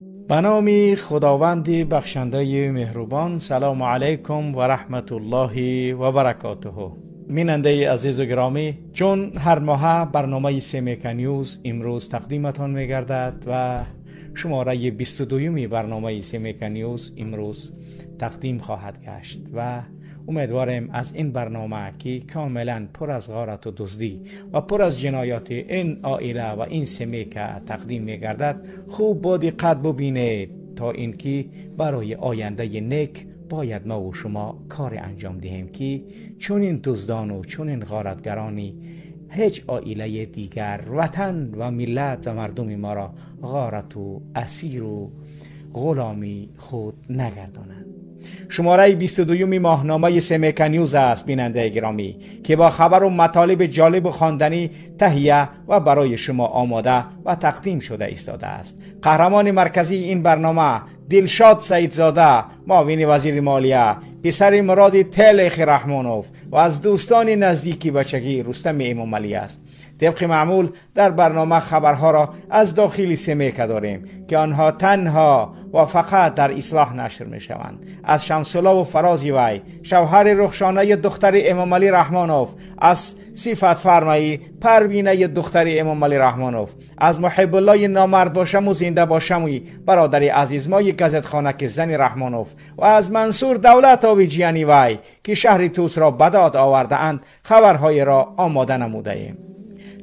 به نام خداوند بخشنده مهربان. سلام علیکم و رحمت الله و برکاته. بیننده عزیز و گرامی، چون هر ماه برنامه سمیکا نیوز امروز تقدیمتان می‌گردد و شماره 22 برنامه سمیکا نیوز امروز تقدیم خواهد گشت و امیدوارم از این برنامه که کاملا پر از غارت و دزدی و پر از جنایات این عائله و این سمیکا تقدیم می‌گردد خوب با دقت ببینید تا اینکه برای آینده نیک باید ما و شما کار انجام دهیم که چون این دزدان و چون این غارتگرانی هیچ عائله دیگر وطن و ملت و مردم ما را غارت و اسیر و غلامی خود نگردانند. شماره 22 ماهنامه سمیکا نیوز است بیننده گرامی که با خبر و مطالب جالب و خواندنی تهیه و برای شما آماده و تقدیم شده ایستاده است. قهرمان مرکزی این برنامه دلشاد سعیدزاده، معاون وزیر مالیه، پسر مراد تلخ رحمانوف و از دوستان نزدیکی بچگی رستم امام علی است. طبق معمول در برنامه خبرها را از داخل سمیکا داریم که آنها تنها و فقط در اصلاح نشر می شوند. از شمس‌الله و فرازی وی، شوهر رخشانه دختر امام علی رحمانوف، از صفت فرمایی پروینه دختر امام علی رحمانوف، از محب الله نامرد باشم و زنده باشم برادر عزیز مای گزت خانک زن رحمانوف و از منصور دولت آویجیانی وی که شهر توس را بداد آورده اند خبرهای را آماده نموده ایم.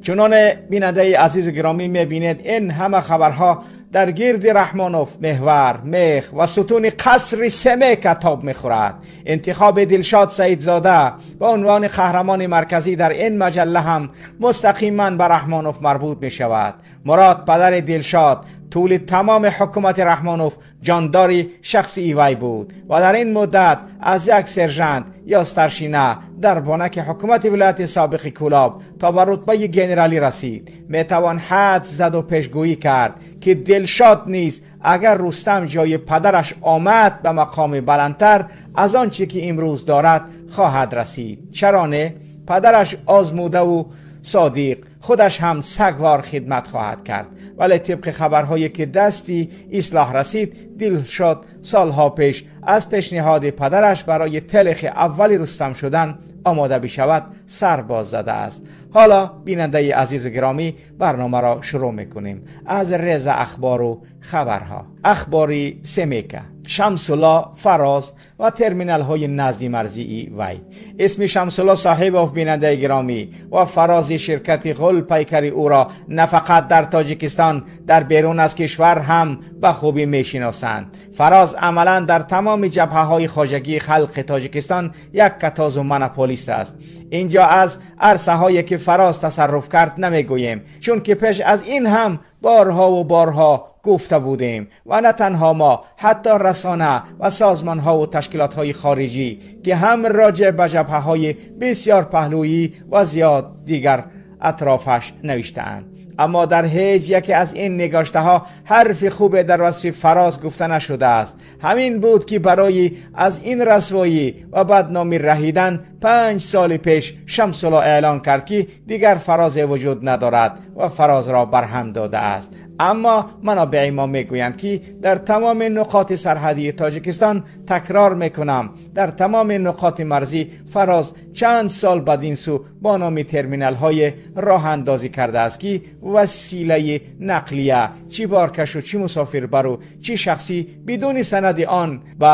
چنان بیننده عزیز و گرامی میبینید این همه خبرها در گرد رحمانوف محور، مخ و ستون قصر سمیکا تاب میخورد. انتخاب دلشاد سعیدزاده به عنوان قهرمان مرکزی در این مجله هم مستقیما به رحمانوف مربوط می شود. مراد پدر دلشاد طول تمام حکومت رحمانوف جانداری شخصی وی بود و در این مدت از یک سرژانت یا سترشینه در بانک حکومت ولایت سابق کولاب تا به رتبه گنرالی رسید. میتوان حد زد و پیشگویی کرد که دلشاد نیز اگر رستم جای پدرش آمد به مقام بلندتر از آنچه که امروز دارد خواهد رسید. چرانه پدرش آزموده و صادق، خودش هم سگوار خدمت خواهد کرد. ولی طبق خبرهایی که دستی اصلاح رسید، دلشاد سالها پیش از پیشنهاد پدرش برای تلخ اولی رستم شدن آماده بشود سر باز زده است. حالا بیننده عزیز و گرامی برنامه را شروع میکنیم از ریز اخبار و خبرها. اخباری سمیکا، شمس‌الله، فراز و ترمینال های نزدی مرزی وی. اسم شمس‌الله صاحب اف بیننده گرامی و فراز شرکت غل پیکری او را نه فقط در تاجیکستان در بیرون از کشور هم به خوبی میشناسند. فراز عملا در تمام جبهه های خواجگی خلق تاجیکستان یک کتاز و مناپولیست است. اینجا از عرصه هایی که فراز تصرف کرد نمیگوییم، چون که پیش از این هم بارها و بارها گفته بودیم و نه تنها ما، حتی رسانه و سازمان ها و تشکیلات های خارجی که هم راجع به جبهه های بسیار پهلویی و زیاد دیگر اطرافش نوشته‌اند. اما در هیچ یکی از این نگاشته ها حرف خوب در وصف فراز گفته نشده است. همین بود که برای از این رسوایی و بدنامی رهیدن 5 سال پیش شمس‌الله اعلان کرد که دیگر فراز وجود ندارد و فراز را برهم داده است. اما منابع ما میگویند که در تمام نقاط سرحدی تاجیکستان، تکرار میکنم در تمام نقاط مرزی، فراز چند سال بدین سو با نام ترمینال های راه اندازی کرده است که وسیله نقلیه چی بارکش و چی مسافر برو چی شخصی بدون سند آن و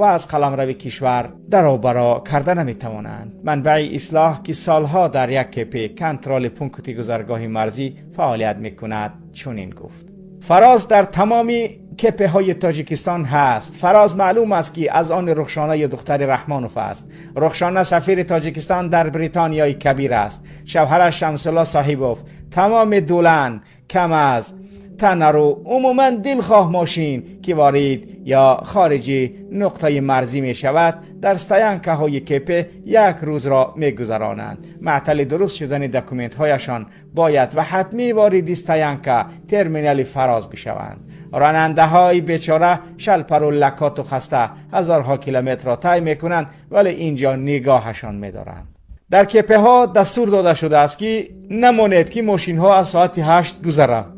از قلمرو کشور در و برا کرده نمیتوانند. منبع اصلاح که سالها در یک کپی کنترل پونکتی گذرگاه مرزی فعالیت میکند چنین گفت: فراز در تمامی کپه های تاجیکستان هست. فراز معلوم است که از آن رخشانه دختر رحمانوف است. رخشانه سفیر تاجیکستان در بریتانیای کبیر است. شوهرش شمس‌الله صاحبوف تمام دولن کم از تنرو عموما دلخواه ماشین که وارد یا خارجی نقطه مرزی می شود در ستاینکه های کپه یک روز را می گذرانند. معطل درست شدن دکومنت هایشان باید و حتمی وارد ستاینکه ترمینال فراز بشوند. راننده های بیچاره شلپر و لکات و خسته هزارها کیلومتر را طی می کنند ولی اینجا نگاهشان می دارند. در کپه ها دستور داده شده است که نمانید که ماشین ها از ساعت 8 گذرند.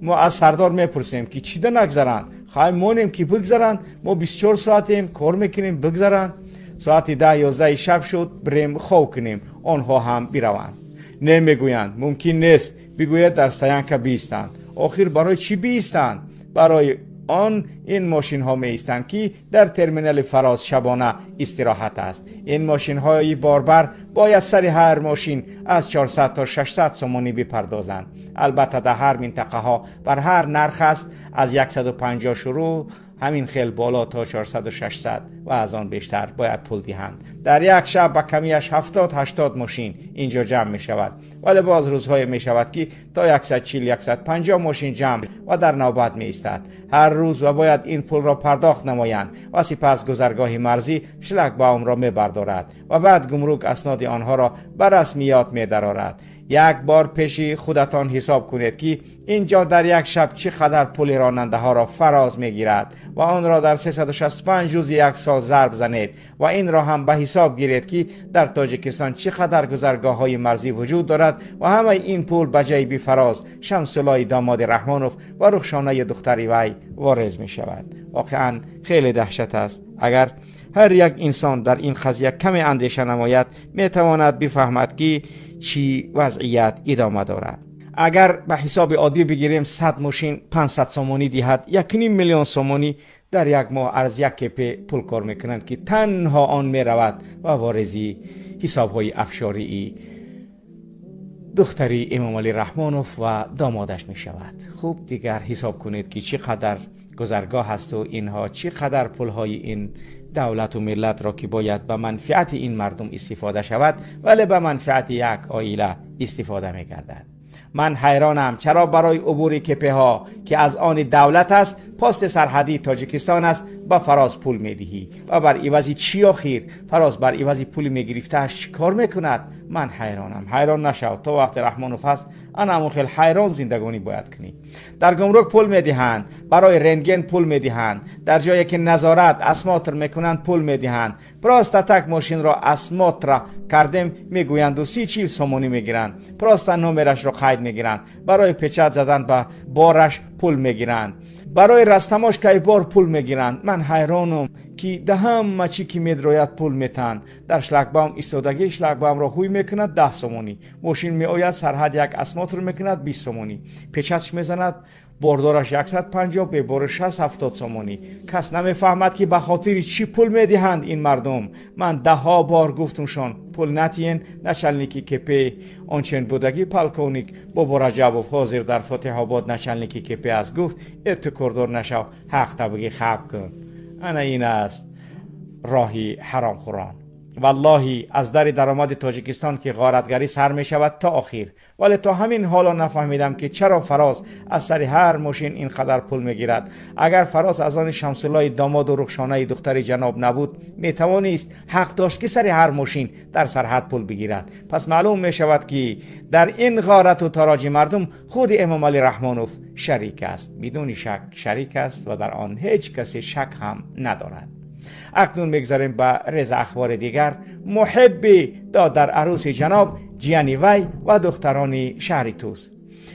ما از سردار میپرسیم که چی ده نگذارن، خواهیم مونیم که بگذارن، ما 24 ساعتیم کار میکنیم بگذارن، ساعت 10-11 شب شد بریم خواب کنیم آنها هم بیروند. نمیگویند، ممکن نیست بگوید در سینکا بیستند. آخر برای چی بیستند؟ برای این ماشین ها می ایستند که در ترمینال فراز شبانه استراحت است. این ماشین های باربر باید سر هر ماشین از 400 تا 600 سومانی بپردازند. البته در هر منطقه ها بر هر نرخ است، از 150 شروع همین خیل بالا تا 400 و 600 و از آن بیشتر باید پول دهند. در یک شب با کمیش 70-80 ماشین اینجا جمع می شود، ولی باز روزهای می شود که تا 140-150 ماشین جمع و در نوبت می ایستد هر روز و باید این پول را پرداخت نمایند و سپس گذرگاه مرزی شلگباوم را می بردارد و بعد گمرک اسناد آنها را به رسمیات می درآورد. یک بار پیش خودتان حساب کنید که اینجا در یک شب چقدر پول راننده ها را فراز می گیرد و آن را در 365 روز یک سال ضرب زنید و این را هم به حساب گیرید که در تاجیکستان چقدر گذرگاه های مرزی وجود دارد و همه این پول به جیب فراز شمس‌الله داماد رحمانوف و رخشانه دختری وی وارد می شود. واقعا خیلی دهشت است. اگر هر یک انسان در این قضیه کمی اندیشه نماید می تواند بفهمد که چی وضعیت ادامه دارد. اگر به حساب عادی بگیریم 100 ماشین 500 سومانی دهد، 1.5 میلیون سومانی در یک ماه از یک کپی پول کار میکنند که تنها آن می رود و وارزی حساب های افشاری دختری امام علی رحمانوف و دامادش می شود. خوب دیگر حساب کنید که چقدر گذرگاه هست و اینها چقدر پول های این دولت و ملت را که باید به منفعت این مردم استفاده شود ولی به منفعت یک عائله استفاده می گردد. من حیرانم چرا برای عبور کپه ها که از آن دولت است، پست سرحدی تاجیکستان است، با فراز پول می دهی و بر عوضی چی آخر؟ فراز بر عوضی پول می گرفته چی کار میکند؟ من حیرانم. حیران نشو، تا وقت رحمانوف هست انا خیلی حیران زندگانی باید کنی. در گمرک پول می دهند، برای رنتگن پول می دهند، در جایی که نظارت اسماتر میکنند پول می دهند. پراستاتک ماشین را اسماتر کردیم میگویند 30-40 سومانی میگیرند. پراستا نمرش را قید میگیرند، برای پچت زدن به بارش پول میگیرند، برای رستماش که بار پول میگیرند. من حیرانم که ده همه چی که میدروید پول میتن. در شلگباوم ایستادگی شلگباوم را خوی میکند 10 سومانی، ماشین میآید سرحد یک اسمات رو میکند 20 سومانی، پچتش میزند باردارش 150 به بار 60-70 سومانی. کس نمیفهمد که به خاطر چی پول میدهند این مردم. من 10 بار گفتمشان پول نتین نچلنیکی کپی آنچین بودگی پلکونیک بابا رجبوف حاضر در فتح آباد نچلنیکی کپی از گفت ات کردور نشو حق تبگی خب کن. انا این است راهی حرام خوران. والله از در درآمد تاجیکستان که غارتگری سر می شود تا آخر، ولی تا همین حالا نفهمیدم که چرا فراز از سر هر ماشین اینقدر پول می گیرد. اگر فراز از آن شمس‌الله داماد و رخشانه دختر جناب نبود می توانست حق داشت که سر هر ماشین در سرحد پول بگیرد. پس معلوم می شود که در این غارت و تاراج مردم خود امام علی رحمانوف شریک است، بدون شک شریک است و در آن هیچ کسی شک هم ندارد. اکنون میگذاریم به ریز اخبار دیگر. محبی داد در عروس جناب جیانی وی و دختران شهری توس.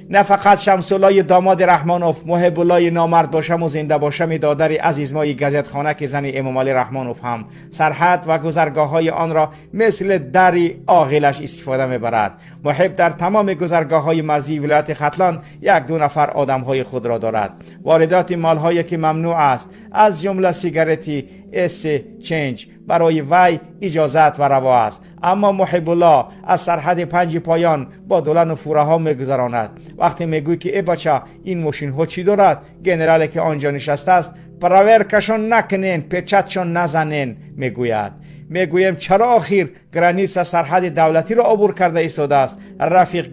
نه فقط شمس‌الله داماد رحمانوف محب الله نامرد باشم و زنده باشم دادر عزیز مای گزیت خانه که زن امام علی رحمانوف هم سرحد و گذرگاه های آن را مثل دری عاقلش استفاده میبرد. محب در تمام گذرگاه های مرزی ولایت ختلان 1-2 نفر آدم های خود را دارد. واردات مال هایی که ممنوع است از جمله سیگارتی چنج برای وی اجازت و روا است، اما محب الله از سرحد 5 پایان با دولن و فوره ها میگذراند. وقتی میگوی که ای بچه این ماشین ها چی دارد، گنرالی که آنجا نشسته است پراورکشان نکنین، پیچتشان نزنین میگوید. میگویم چرا آخر گرانیس سرحد دولتی را عبور کرده ایستاده است. رفیق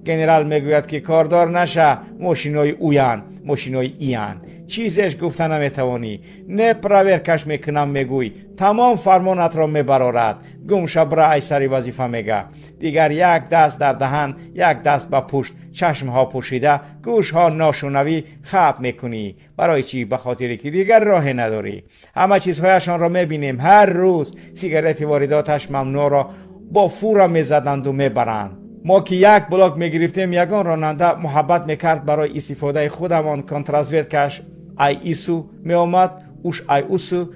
گنرال میگوید که کاردار نشه، ماشینای اویان، ماشینای ایان. چیزش گفته نمیتوانی، نه پراورکش میکنم میگوی، تمام فرمانت را میبرارد. گمشه برای سری وظیفه میگه. دیگر یک دست در دهن، یک دست به پشت، چشم ها پوشیده، گوش ها ناشنوی خب میکنی. برای چی؟ به خاطری که دیگر راه نداری. همه چیزهایشان را میبینیم. هر روز سیگارت وارداتش ممنوع را با فورا میزدند و میبرند. ما که یک بلاک میگرفتیم یگان راننده محبت میکرد برای استفاده خودمان کنتراسویت کش ای ایسو می آمد اوش ای اوسو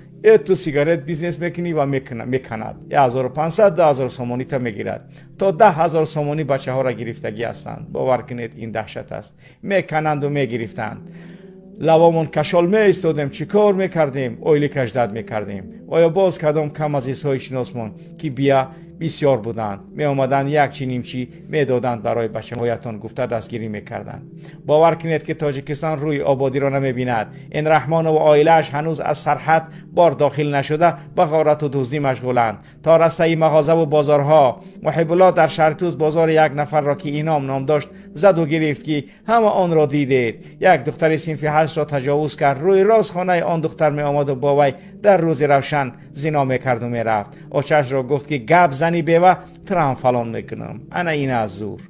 تو سیگارت بیزنس میکنی و میکند 1500 2000 سومانی تا میگیرد تا 10,000 سومانی بچه ها را گرفتگی هستند. باور کنید این دهشت است. میکنند و میگرفتند. لوامون کشال می استادیم چیکار میکردیم؟ اویلی کشداد میکردیم. آیا باز کدام کم از ایسای شناسمون که بیا بسیار بودند می آمدند یک چی نیمچی می دادند برای بچه هایتان گفته دستگیری میکردند. باور کنید که تاجیکستان روی آبادی را نمی بیند. این رحمان و عائله‌اش هنوز از سرحد بار داخل نشده به غارت و دزدی مشغولند. تا رسته مغازه و بازارها محب الله در شهر توس بازار یک نفر را که اینام نام داشت زد و گرفت که همه آن را دیدید. یک دختر صنف 8 را تجاوز کرد. روی راست خانه آن دختر می آمد و با وی در روز روشن زنا میکرد و میرفت. آچش را گفت که گپ زنی بیوه ترام فلان میکنم. انا این از زور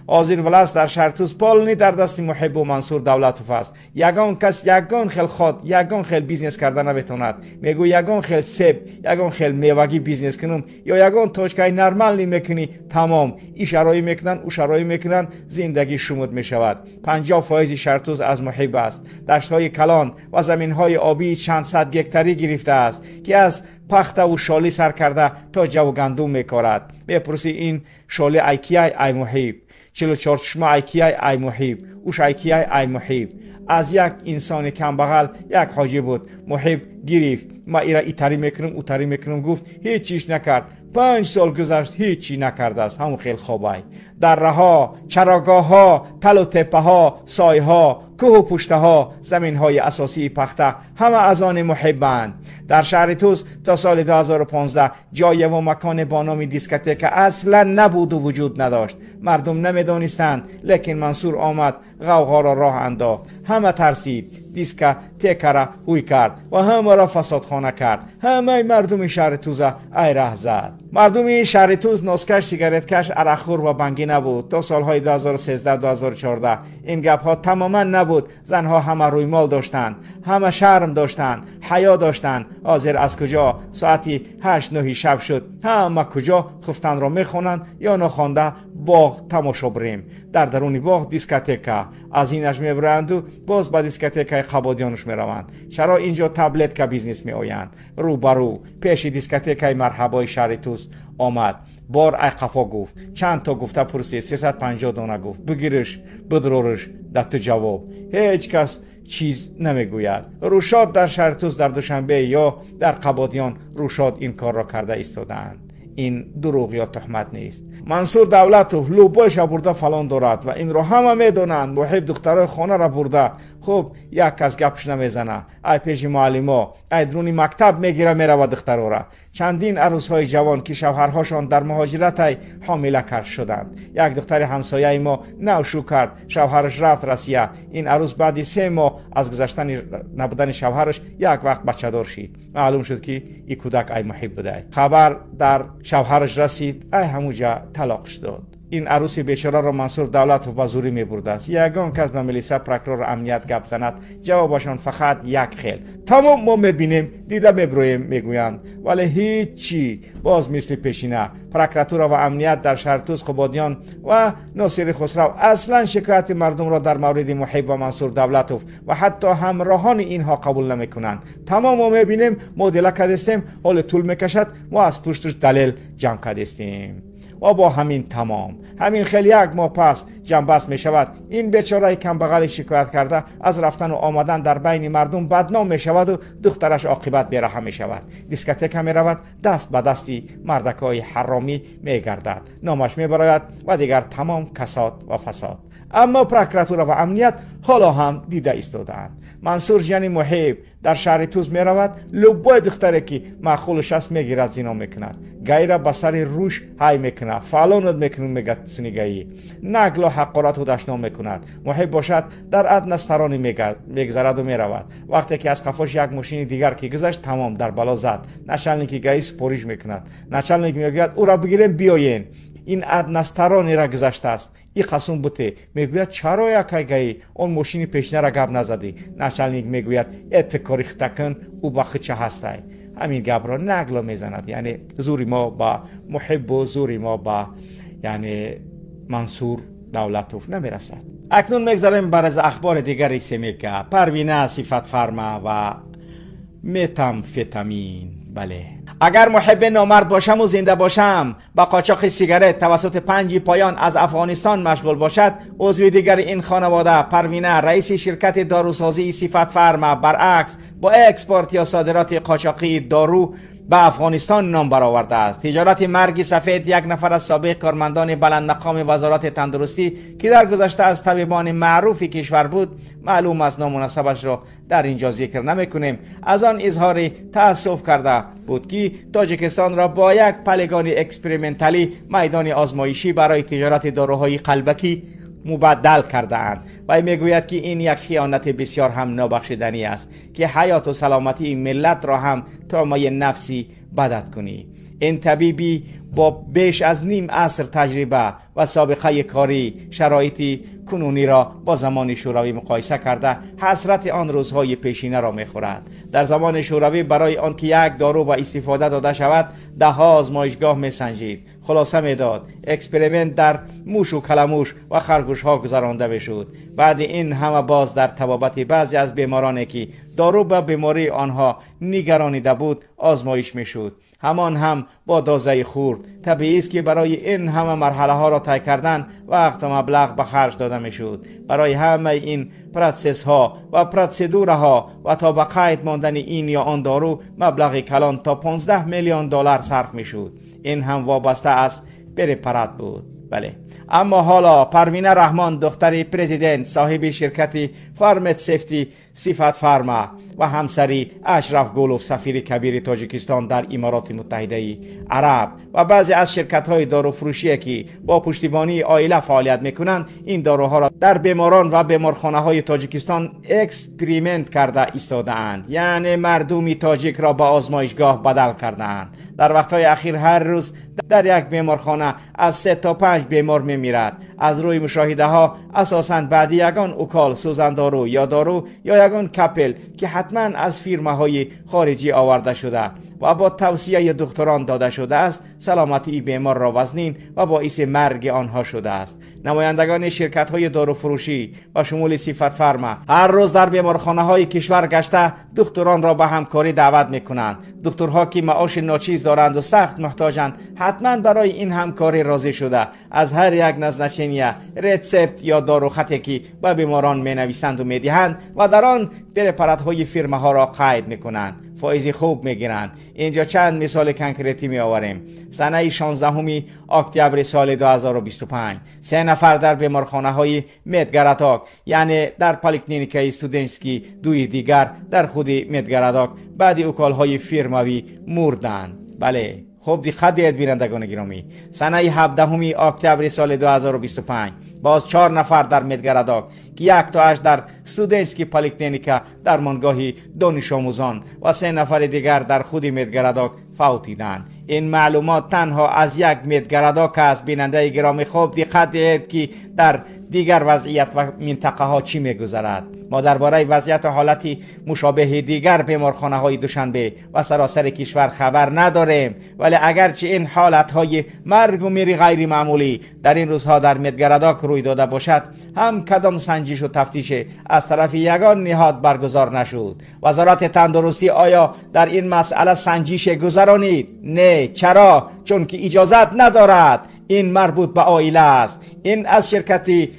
آزیر ولس در شهر توس پالنی در دست محب و منصور دولتوف است. یگان کس یگان خیل خود یگان خیل بیزنس کرده نمیتوند. میگو یگان خیل سب یگان خیل میوگی بیزنس کنم یا یگان توشکای نرمال میکنی تمام اشاره‌ای میکنن اشاره‌ای میکنن زندگی شمود میشود. 50% شهر توس از محب است. دشت‌های کلان و زمین‌های آبی چند صد گکتاری گرفته است که از پخته و شالی سر کرده تا جو گندم میکارد. بپرسی این شالی ایکیای ای محب 44 چشمه ایکیای ای محب اوش ایکیای ای محب. از یک انسان کم بغل یک حاجی بود. محب گرفت ما ایرا ایتاری میکنم اوتاری میکنم گفت هیچ چیش نکرد. 5 سال گذشت هیچی نکرده است. همون خیلی خوبه. در رها چراگاه ها تل و تپه ها سایه ها کوه و پشته ها زمین های اساسی پخته همه از آن محبند. در شهر توس تا سال 2015 جای و مکان با نام دیسکوتک اصلا نبود و وجود نداشت. مردم نمیدانستند لیکن منصور آمد غوغا را راه انداخت. همه ترسید. دیسکوتک را هوی کرد و همه را فسادخانه کرد. همه مردم شهر توس ای ره زد. مردم شهر توس نوسکش سیگارت کش عرقخور و بنگی نبود. تا سالهای 2013 2014 این گپ ها تماما نبود. زنها همه روی مال داشتند. همه شرم داشتند. حیا داشتند. حاضر از کجا ساعتی 8 9 شب شد همه کجا خفتن را میخونند یا نخوانده باغ تماشا بریم. در درون باغ دیسکوتک از اینش میبرند و باز با دیسکوتک خبادیانش میروند. چرا اینجا تبلت که بیزنس میآیند. رو برو پیش دیسکوتک مرحبای شهر توس آمد. بار ای قفا گفت. چند تا گفته پرسید. 350 دانه گفت. بگیرش بدرورش. در تو جواب هیچ کس چیز نمیگوید. روشاد در شهر توس در دوشنبه یا در قبادیان روشاد این کار را کرده ایستادند. این دروغ یا تهمت نیست. منصور دولتوف لوبایش برده فلان دارد و این را همه میدونند. محب دخترای خانه را برده. خب یک کس گپش نمیزنه. ای پیش معلما ای درونی مکتب میگیره میره و دخترها را. چندین عروسهای جوان که شوهرهاشان در مهاجرت حامله کرد شدند. یک دختر همسایه ما نوشو کرد شوهرش رفت روسیه. این عروس بعد 3 ماه از گذشتن نبودن شوهرش یک وقت بچه دار شد. معلوم شد که این کودک ای محب بوده. خبر در شوهرش رسید. ای هموجا طلاقش داد. این عروسی بیچاره را منصور دولتوف به زوری میبرده است. یگان کس به ملیسا پروکرور امنیت گپ زند جوابشان فقط یک خیل. تمام ما میبینیم دیده میبرویم میگویند ولی هیچی. باز مثل پیشینه پروکراتور و امنیت در شهر توس قبادیان و ناصر خسرو اصلا شکایت مردم را در مورد محب و منصور دولتوف و حتی همراهان اینها قبول نمیکنند. تمام ما میبینیم ما دل کردیم حال طول میکشد ما از پشتش دلیل جمع کردیم. و با همین تمام همین خیلی یک ماه پس جنبست می شود. این بیچاره کم بغل شکایت کرده از رفتن و آمدن در بین مردم بدنام می شود و دخترش عاقبت بی‌رحم می شود. دیسکوتک می رود دست به دستی مردکای حرامی می گردد. نامش می براید و دیگر تمام کساد و فساد. اما پروکراتور و امنیت حالا هم دیده ایستادند. منصور جان محب در شهر توس می رود لبای دختری که معقولش است می گیرد زنا می کند. غیر بسر روش های می کند فلانت می کند میگه سنگایی نگلا حقارت و دشنام می کند. محب باشد در ادنسترانی میگذرد و می رود. وقتی که از قفاش یک ماشین دیگر که گذشت تمام در بلا زد. نشالنیکی گایی سپوریش می کند. نشالنیک میگوید او را بگیریم بیاین. این ادنسترانی را گذشته است. این قسم بوده میگوید چرا یکی گایی اون ماشین پیشنه را گپ نزدی. نشالنیک میگوید اتکاری ختکن او بخی چه هستی. همین گپ را نگلا میزند. یعنی زوری ما با محب و زوری ما با یعنی منصور دولتوف نمیرسد. اکنون میگذاریم بر از اخبار دیگری سمیکه، پروینه صفت فرما و متامفتامین. بله، اگر محب نامرد باشم و زنده باشم با قاچاق سیگارت توسط 5 پایان از افغانستان مشغول باشد، عضو دیگر این خانواده پروینه رئیس شرکت داروسازی صفت فرما برعکس با اکسپورت یا صادرات قاچاقی دارو به افغانستان نام برآورده است. تجارت مرگ سفید یک نفر از سابق کارمندان بلند مقام وزارت تندرستی که در گذشته از طبیبان معروف کشور بود، معلوم است نام و نسبش را در اینجا ذکر نمیکنیم، از آن اظهار تأسف کرده بود که تاجیکستان را با یک پلیگان اکسپریمنتالی میدان آزمایشی برای تجارت داروهای قلبکی مبدل کرده اند و میگوید که این یک خیانت بسیار هم نابخشودنی است که حیات و سلامتی ملت را هم طعمه نفسی بدت کنی. این طبیبی با بیش از نیم عصر تجربه و سابقه کاری شرایط کنونی را با زمان شوروی مقایسه کرده حسرت آن روزهای پیشینه را میخورد. در زمان شوروی برای آنکه یک دارو با استفاده داده شود 10 آزمایشگاه میسنجید، خلاصه میداد، اکسپریمنت در موش و کلموش و خرگوش ها گذرانده میشد. بعد این همه باز در طبابت بعضی از بیمارانی که دارو به بیماری آنها نگرانیده بود آزمایش میشد، همان هم با دازه خورد. طبیعی است که برای این همه مرحله ها را طی کردن وقت و مبلغ به خرج داده میشد. برای همه این پروسس ها و پروسیدور ها و تا به قید ماندن این یا آن دارو مبلغ کلان تا 15 میلیون دلار صرف میشد. این هم وابسته است پرپارات بود. بله، اما حالا پروینه رحمان دختر پرزیدنت صاحب شرکت فارمت سیفتی صفت فرما و همسری اشرف گولوف سفیر کبیر تاجیکستان در امارات متحده عرب و بعضی از شرکت‌های داروفروشی که با پشتیبانی عائله فعالیت می‌کنند این داروها را در بیماران و بیمارخانه‌های تاجیکستان اکسپریمنت کرده ایستاده‌اند، یعنی مردمی تاجیک را به آزمایشگاه بدل کرده‌اند. در وقت‌های اخیر هر روز در یک بیمارخانه از 3 تا 5 بیمار می‌میرد. از روی مشاهده ها اساساً بعد یگان اوکال سوزندارو یا دارو یا یگان کپل که حتما از فیرمه‌های خارجی آورده شده و با توصیه دکتران داده شده است، سلامتی بیمار را وزنین و باعث مرگ آنها شده است. نمایندگان شرکت‌های داروفروشی و شمول صفت فرما هر روز در بیمارخانه‌های کشور گشته دکتران را به همکاری دعوت می‌کنند. دکترها که معاش ناچیز دارند و سخت محتاجند حتما برای این همکاری راضی شده از هر یک نظرچینی رسپت یا داروخطی که به بیماران می‌نویسند و می‌دهند و در آن پرپارات‌های فیرمه‌ها را قید می‌کنند. فایز خوب میگیرند. اینجا چند مثال کنکریتی می آوریم. سنه 16 اکتبر سال 2025 3 نفر در بیمارخانه های مدگراتاک، یعنی در پالیکلینیک استودنسکی، 2 دیگر در خود مدگراتاک بعد اوکال های فیرموی مردند. بله، خوب دقت دهید بینندگان گرامی. سنه 17 اکتبر سال 2025 باز 4 نفر در مدگراتاک که 1 تا 8 در استودنسکی پالیکلینیکا در منگاهی دانش آموزان و 3 نفر دیگر در خود مدگراتاک فوتیدند. این معلومات تنها از یک مدگراتاک است. بیننده گرامی خوب دقت دهید که در دیگر وضعیت و منطقه ها چی میگذرد. ما درباره وضعیت و حالتی مشابه دیگر بیمارخانه های دوشنبه و سراسر کشور خبر نداریم، ولی اگرچه این حالت های مرگ و میر غیر معمولی در این روزها در مدگراتاک روی داده باشد، هم کدام سنجش و تفتیش از طرف یگان نهاد برگزار نشد. وزارت تندرستی آیا در این مسئله سنجش گذرانید؟ نه. چرا؟ چون که اجازت ندارد. این مربوط به عائله است. این از شرکتی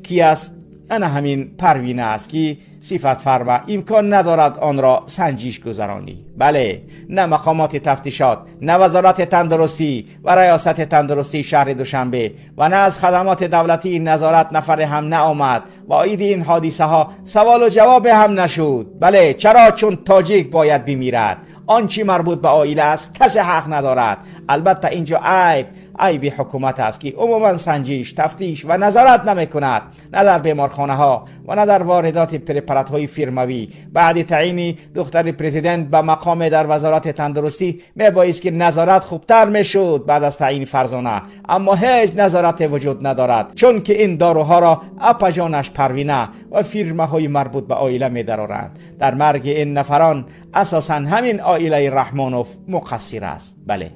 کی است؟ انا همین پروینه است که صفت فرما امکان ندارد آن را سنجش گذرانی. بله، نه مقامات تفتیشات، نه وزارت تندرستی و ریاست تندرستی شهر دوشنبه و نه از خدمات دولتی نظارت نفر هم نه آمد و عید این حادثه ها سوال و جواب هم نشد. بله، چرا؟ چون تاجیک باید بمیرد. آنچه مربوط به عائله است کسی حق ندارد. البته اینجا عیب حکومت است که عموما سنجش، تفتیش و نظارت نمی کند، نه در بیمارخانه ها و نه در واردات پرپارات های فیرموی. بعد تعیین دختر پرزیدنت به مقام در وزارت تندرستی میبایست که نظارت خوبتر میشد بعد از تعیین فرزانه، اما هیچ نظارت وجود ندارد، چون که این داروها را اپاژانش پروینه و فیرمه های مربوط به عائله میدارند. در مرگ این نفران اساسا همین عائله رحمانوف مقصر است. بله،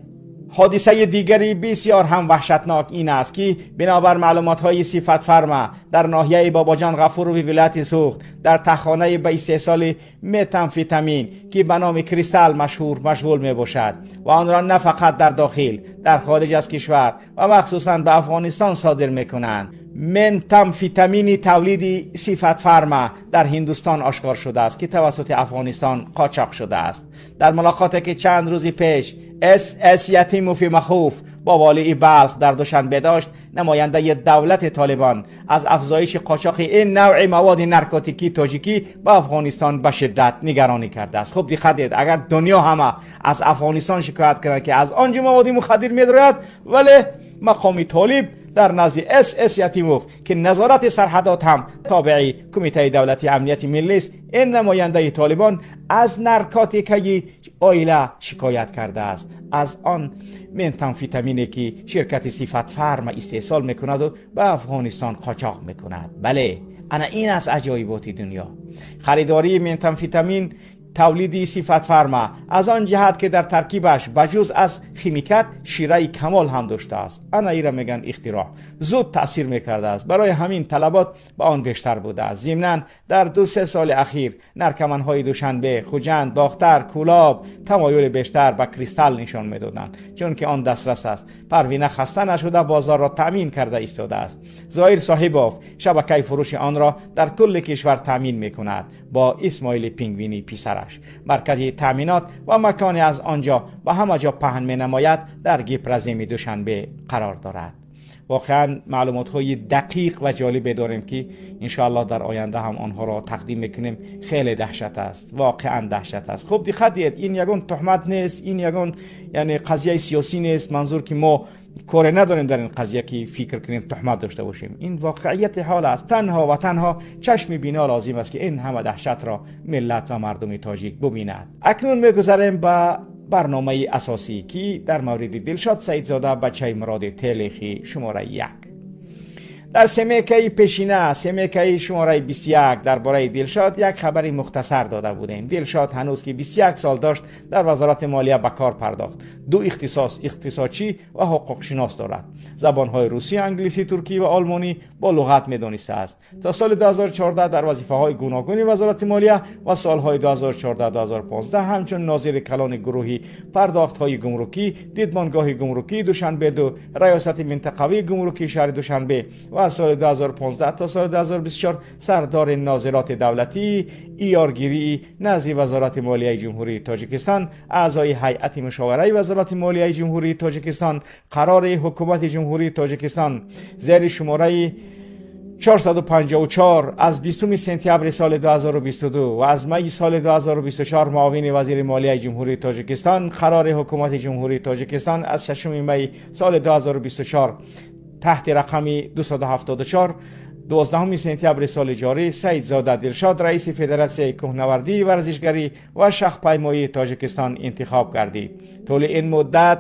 حادثه دیگری بسیار هم وحشتناک این است که بنابر معلومات‌های صفت فرما در ناحیه باباجان غفوروی ولایت سوخت در تخانه به استحصال متامفتامین که به نام کریستال مشغول می باشد و آن را نه فقط در داخل در خارج از کشور و مخصوصا به افغانستان صادر می کنند. متامفتامین تولید صفت فرما در هندوستان آشکار شده است که توسط افغانستان قاچاق شده است. در ملاقاتی که چند روز پیش اس یتیم فی مخوف با والی بلخ در دوشنبه داشت، نماینده دولت طالبان از افزایش قاچاق این نوع مواد نارکوتیکی تاجیکی به افغانستان به شدت نگرانی کرده است. خب دقت کنید، اگر دنیا همه از افغانستان شکایت کنند که از آنجا مواد مخدر می‌دارد، ولی مقام طالب در نزد اس یتیموف که نظارت سرحدات هم تابع کمیته دولتی امنیت ملی است، این نماینده طالبان از نارکوتیکی آیله شکایت کرده است، از آن متامفتامینی که شرکت صفت فرما استحصال میکند و به افغانستان قاچاق میکند. بله، انا این از عجایبات دنیا. خریداری متامفتامین تولید صفت فرما از آن جهت که در ترکیبش بجز از خیمیکات شیره کمال هم داشته است. انا ایرا میگن اختراع زود تاثیر میکرده است، برای همین طلبات به آن بیشتر بوده است. ضمناً در 2-3 سال اخیر نرکمنهای دوشنبه، خوجند، باختر، کولاب تمایل بیشتر به کریستال نشان میدادند، چون که آن دسترس است. پروینه خسته نشده بازار را تامین کرده ایستاده است. ظاهر صاحباف شبکه فروش آن را در کل کشور تامین میکند با اسماعیل پینگوینی پسرش. مرکزی تامینات و مکانی از آنجا و همه جا پهن می نماید در گیپرزیم دوشنبه قرار دارد. واقعا معلومات های دقیق و جالب داریم که انشاءالله در آینده هم آنها را تقدیم میکنیم. خیلی دهشت است، واقعا دهشت است. خب دقت کنید، این یگان تهمت نیست، این یگان یعنی قضیه سیاسی نیست. منظور که ما کاری نداریم در این قضیه که فکر کنیم تهمت داشته باشیم. این واقعیت حال است. تنها و تنها چشم بینا لازم است که این همه دهشت را ملت و مردم تاجیک ببیند. اکنون میگذاریم به برنامه اساسی که در مورد دلشاد سیدزاده بچه مراد تلیخی شماره 1. در سمیکه پیشینه، سمیکه شماره 21 درباره دلشاد یک خبری مختصر داده بودیم. دلشاد هنوز که 21 سال داشت در وزارت مالیه به کار پرداخت. 2 اختصاص، اقتصادچی و حقوق شناس دارد. زبانهای روسی، انگلیسی، ترکی و آلمانی با لغت میدانسته است. تا سال 2014 در وظیفه‌های گوناگون وزارت مالیه و سالهای 2014-2015 همچون ناظر کلان گروهی پرداخت‌های گمرکی، دیدمانگاه گمرکی دوشنبه 2، ریاست منطقوی گمرکی شهر دوشنبه و از سال 2015 تا سال 2024 سردار ناظرات دولتی ایارگیری نزد وزارت مالیه جمهوری تاجیکستان، اعضای هیئت مشاوره وزارت مالیه جمهوری تاجیکستان، قرار حکومت جمهوری تاجیکستان زیر شماره 454 از 20 سپتامبر سال 2022 و از می سال 2024 معاون وزیر مالیه جمهوری تاجیکستان، قرار حکومت جمهوری تاجیکستان از 6 می سال 2024 تحت رقم 274 12 سپتامبر سال جاری سیدزاده دلشاد رئیس فدراسیون کوهنوردی ورزشگری و شاخپیمایی تاجیکستان انتخاب گردید. طول این مدت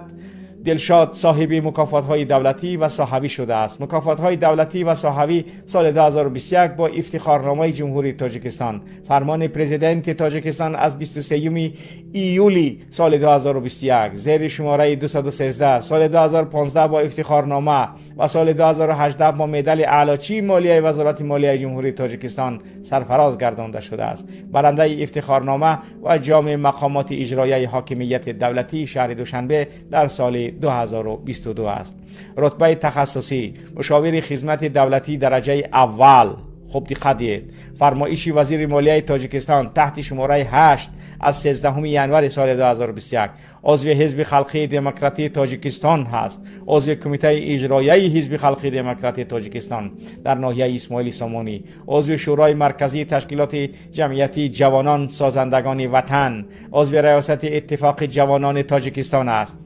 دلشاد صاحب مکافات‌های دولتی و صحوی شده است. مکافات‌های دولتی و صحوی سال 2021 با افتخارنامه جمهوری تاجیکستان، فرمان پرزیدنت تاجیکستان از 23 ایولی سال 2021 زیر شماره 213، سال 2015 با افتخارنامه و سال 2018 با مدال اعلاچی مالیه وزارت مالیه جمهوری تاجیکستان سرفراز گردانده شده است. برنده افتخارنامه و جام مقامات اجرایی حاکمیت دولتی شهر دوشنبه در سال 2022 است. رتبه تخصصی مشاور خدمت دولتی درجه اول. خب دقت کنید، فرمایش وزیر مالیه تاجیکستان تحت شماره 8 از 13 ینور سال 2021 عضو حزب خلقی دموکراتی تاجیکستان هست. عضو کمیته اجرایی حزب خلقی دموکراتی تاجیکستان در ناحیه اسماعیل سامانی، عضو شورای مرکزی تشکیلات جمعیتی جوانان سازندگان وطن، عضو ریاست اتفاق جوانان تاجیکستان است.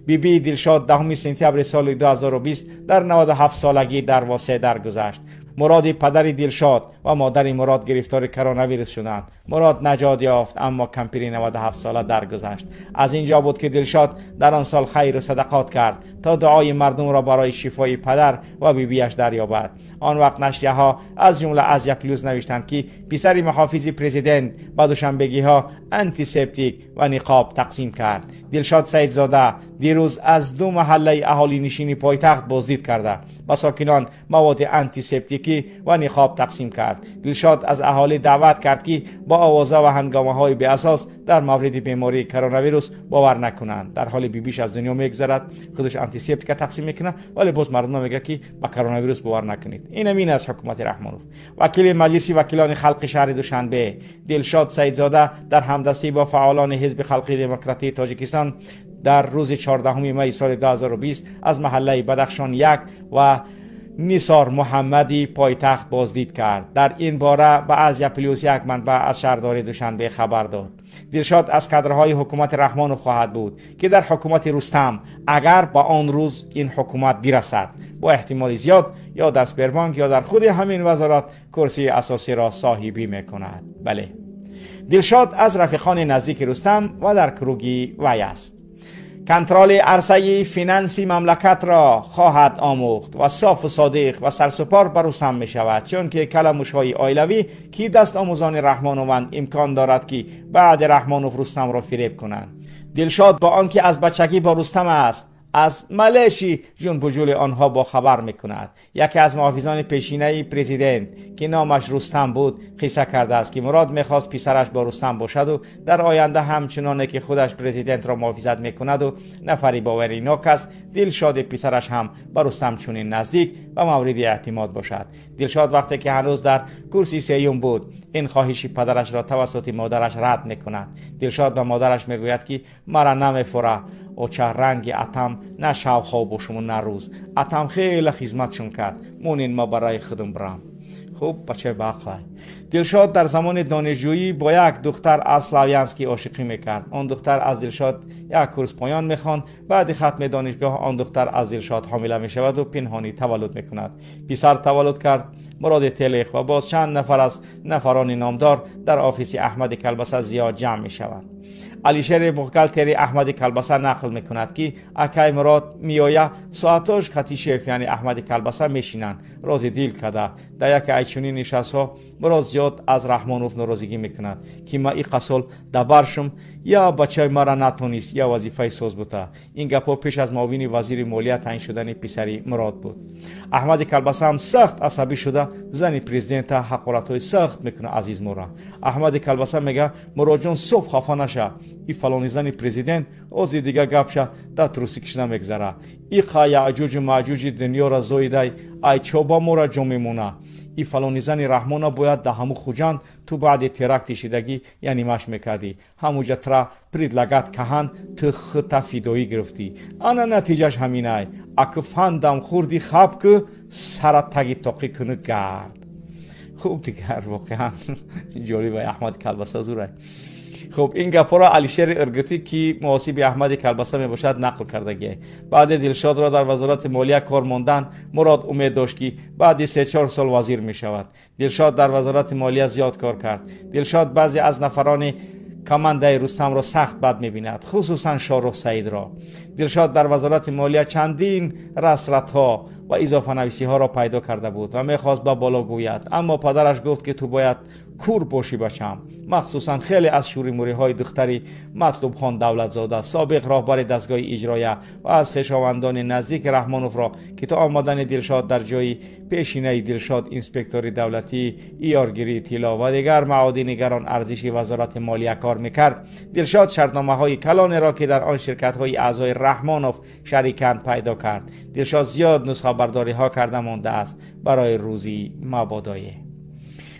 بی دلشاد 10 سپتامبر سال 2020 در 97 سالگی در واسه درگذشت. مراد پدر دلشاد و مادر مراد گرفتار کرونا ویروس شدند. مراد نجات یافت اما کمپیری 97 ساله درگذشت. از اینجا بود که دلشاد در آن سال خیر و صدقات کرد تا دعای مردم را برای شفای پدر و بیبیش دریابد. آن وقت نشریه‌ها از جمله ازیا پلوس نوشتند که پسر محافظ پرزیدنت با دوشنبگی‌ها آنتی سپتیک و نقاب تقسیم کرد. دلشاد سیدزاده دیروز از 2 محله اهالی نشینی پایتخت بازدید کرده با ساکنان مواد آنتی سپتیکی و نقاب تقسیم کرد. دلشاد از اهالی دعوت کرد که با آوازه و هنگامه‌های بی اساس در مورد بیماری کرونا ویروس باور نکنند. در حال بیبیش از دنیا میگذرد، خودش آنتی سپتیک تقسیم میکنه ولی باز مردم میگه که با کرونا ویروس باور نکنید. این از حکومت رحمانوف. وکیل مجلس وکیلان خلق شهر دوشنبه دلشاد سیدزاده در همدستی با فعالان حزب خلقی دموکراتی تاجیکستان در روز 14 می سال 2020 از محله بدخشان 1 و نیسار محمدی پایتخت بازدید کرد. در این باره به ازیا پلوس یک منبع از شهرداری دوشنبه خبر داد. دلشاد از کادرهای حکومت رحمانوف خواهد بود که در حکومت رستم اگر با آن روز این حکومت برسد با احتمال زیاد یا در سپربانک یا در خود همین وزارت کرسی اساسی را صاحبی میکند. بله، دلشاد از رفیقان نزدیک رستم و در کروگی وی است. کنترل عرصه فینانسی مملکت را خواهد آموخت و صاف و صادق و سرسپار بر رستم می شود، چون که کلمش‌های آیلوی که دست آموزان رحمانوند امکان دارد که بعد رحمانوف رستم را فریب کنند. دلشاد با آنکه از بچگی با رستم است، از ملشی جنب و جول آنها با خبر میکند. یکی از محافظان پیشینه پرزیدنت که نامش رستم بود قصه کرده است که مراد میخواست پسرش با رستم باشد و در آینده همچنانه که خودش پرزیدنت را محافظت میکند و نفری باوریناک است، دلشاد پسرش هم با رستم چنین نزدیک و مورد اعتماد باشد. دلشاد وقتی که هنوز در کرسی سیوم بود این خواهش پدرش را توسط مادرش رد میکند. دلشاد به مادرش میگوید که مرا نمیفوره و چه رنگ اتم نه شب خواب و شما نه روز. اتم خیلی خدمتشون کرد، مونین ما برای خودم برم. خوب بچه باقی. دلشاد در زمان دانشجویی با یک دختر از سلاویانسکی عاشقی میکرد. آن دختر از دلشاد یک کورس پایان میخواند. بعد ختم دانشگاه آن دختر از دلشاد حامله میشود و پنهانی تولد میکند. پسر تولد کرد مراد تلخ و باز چند نفر از نفران نامدار در آفیس احمد کلبسه زیاد جمع میشوند. علیشیر بوغالتری احمد کلبسه نقل میکند که اکای مراد میآید ساعتاش خطی شیف یعنی احمد کلبسه میشینند راز دیل کده. در یک ایچونی نشست ها مراد زیاد از رحمانوف ناراضگی میکند که ما این قصول دبرشم یا بچه مرا نتونست یا وظیفه سوز بوده. این گپا پیش از معاون وزیر مالیه تعیین شدن پسری مراد بود. احمد کلبسه هم سخت عصبی شده زن پرزیدنت حقارت‌های سخت میکنه. عزیز مورا احمد کلبسه میگه مراد جان صبح خفه نشه، این فلانی زن پرزیدنت از دیگه گپشه در تروسی کشیدن میگذره. این یعجوج و معجوج دنیا را زایده ای چوبا مورا جا میمونه. این فلانی زن رحمانه باید ده همو خوجان تو بعد ترکت شدگی یعنی مش میکردی هموجه ترا پرید لگت کهان تو خطا فیدویی گرفتی. آنا نتیجهش همینه اکو فندم خوردی خواب که سرت تگی تاقی کنه گرد. خوب دیگر واقعا جوری با احمد کلبسه زوره. خب این گپا را علیشیر ارگتی که محاسب احمد کلبسه می باشد نقل کردگی. بعد دلشاد را در وزارت مالیه کار ماندن مراد امید داشت که بعد 3-4 سال وزیر می شود. دلشاد در وزارت مالیه زیاد کار کرد. دلشاد بعضی از نفران کمانده رستم را سخت بد می بیند، خصوصا شاهرخ سعید را. دلشاد در وزارت مالیه چندین رسرت ها و اضافه نویسی ها را پیدا کرده بود و میخواست به بالا گوید، اما پدرش گفت که تو باید کور باشی بچم. مخصوصا خیلی از شوری موری های دختری مطلوب خان دولتزاده سابق راهبر دستگاه اجرایه و از خویشاوندان نزدیک رحمانوف را که تا آمدن دلشاد در جای پیشینه دلشاد اینسپکتور دولتی ایارگیری طلا و دیگر معادنگران ارزش وزارت مالیه کار میکرد، دلشاد شرطنامه های کلان را که در آن شرکت های اعضای رحمانوف شریکند پیدا کرد. دلشاد زیاد نسخه برداری ها کرده مانده است برای روزی مبادایه.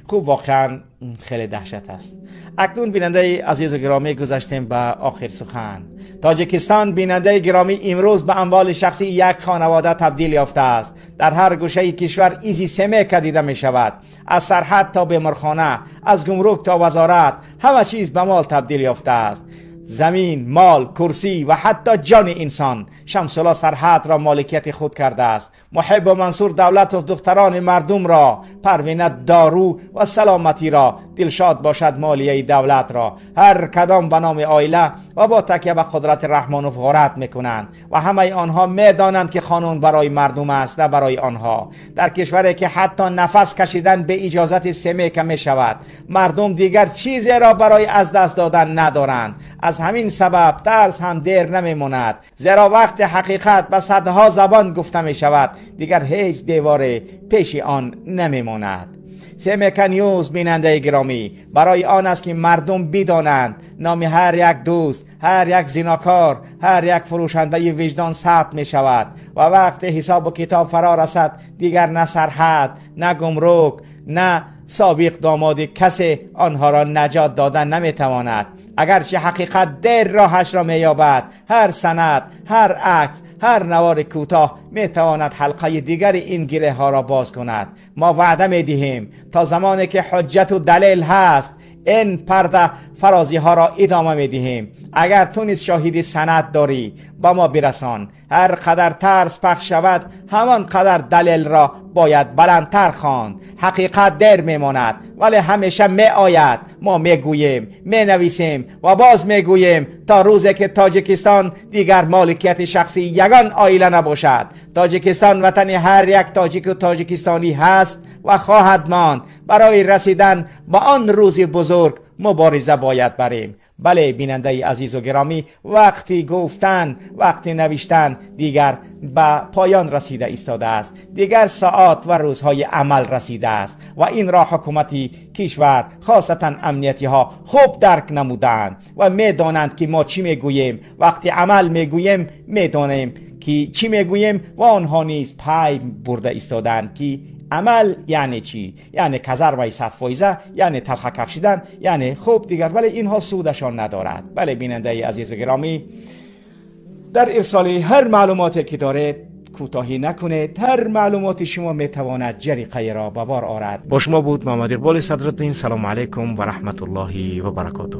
خوب واقعا خیلی دهشت است. اکنون بیننده عزیز و گرامی گذاشتیم به آخر سخن. تاجیکستان بیننده گرامی امروز به اموال شخصی یک خانواده تبدیل یافته است. در هر گوشه کشور ایزی سمک دیده می شود. از سرحد تا بیمارخانه، از گمرک تا وزارت، همه چیز به مال تبدیل یافته است. زمین، مال، کرسی و حتی جان انسان شمس الله سرحد را مالکیت خود کرده است. محب و منصور دولت و دختران مردم را، پروینه دارو و سلامتی را، دلشاد باشد مالیه دولت را. هر کدام به نام عائله و با تکیه به قدرت رحمان غارت میکنند و همه آنها میدانند که قانون برای مردم است نه برای آنها. در کشوری که حتی نفس کشیدن به اجازت سمی که می شود، مردم دیگر چیزی را برای از دست دادن ندارند. از همین سبب ترس هم دیر نمیماند، زیرا وقت حقیقت به صدها زبان گفته می شود دیگر هیچ دیوار پیش آن نمیماند. سمکا نیوز بیننده گرامی، برای آن است که مردم بدانند نام هر یک دوست، هر یک زناکار، هر یک فروشنده وجدان ثبت می شود و وقت حساب و کتاب فرا رسد دیگر نه سرحد، نه گمرک، نه سابق داماد کسی آنها را نجات دادن نمیتواند. اگرچه حقیقت دیر راهش را مییابد، هر سند، هر عکس، هر نوار کوتاه میتواند حلقه دیگر این گره ها را باز کند. ما وعده میدهیم تا زمانی که حجت و دلیل هست این پرده فرازی ها را ادامه میدهیم. اگر تو نیز شاهدی سند داری با ما برسان. هر قدر ترس پخش شود همان قدر دلیل را باید بلندتر خواند. حقیقت دیر میماند ولی همیشه می آید. ما میگوییم، می نویسیم و باز میگوییم تا روزی که تاجیکستان دیگر مالکیت شخصی یگان عائله نباشد. تاجیکستان وطن هر یک تاجیک و تاجیکستانی هست و خواهد ماند. برای رسیدن به آن روز بزرگ مبارزه باید بریم. بله بیننده عزیز و گرامی، وقتی گفتن، وقتی نوشتن دیگر به پایان رسیده ایستاده است. دیگر ساعات و روزهای عمل رسیده است و این را حکومتی کشور خاصتا امنیتی ها خوب درک نمودند و میدانند که ما چی میگوییم. وقتی عمل میگوییم میدانیم که چی میگوییم و آنها نیز پای برده ایستادند که عمل یعنی چی؟ یعنی کزر و صفویزه، یعنی تلخ کفشیدن، یعنی خوب دیگر، ولی اینها سودشان ندارد. بله بیننده عزیز و گرامی، در ارسال هر معلوماتی که دارید کوتاهی نکنید. هر معلومات شما میتواند جریقه را به بار آورد. با شما بود محمد اقبال صدرالدین. سلام علیکم و رحمت الله و برکاته.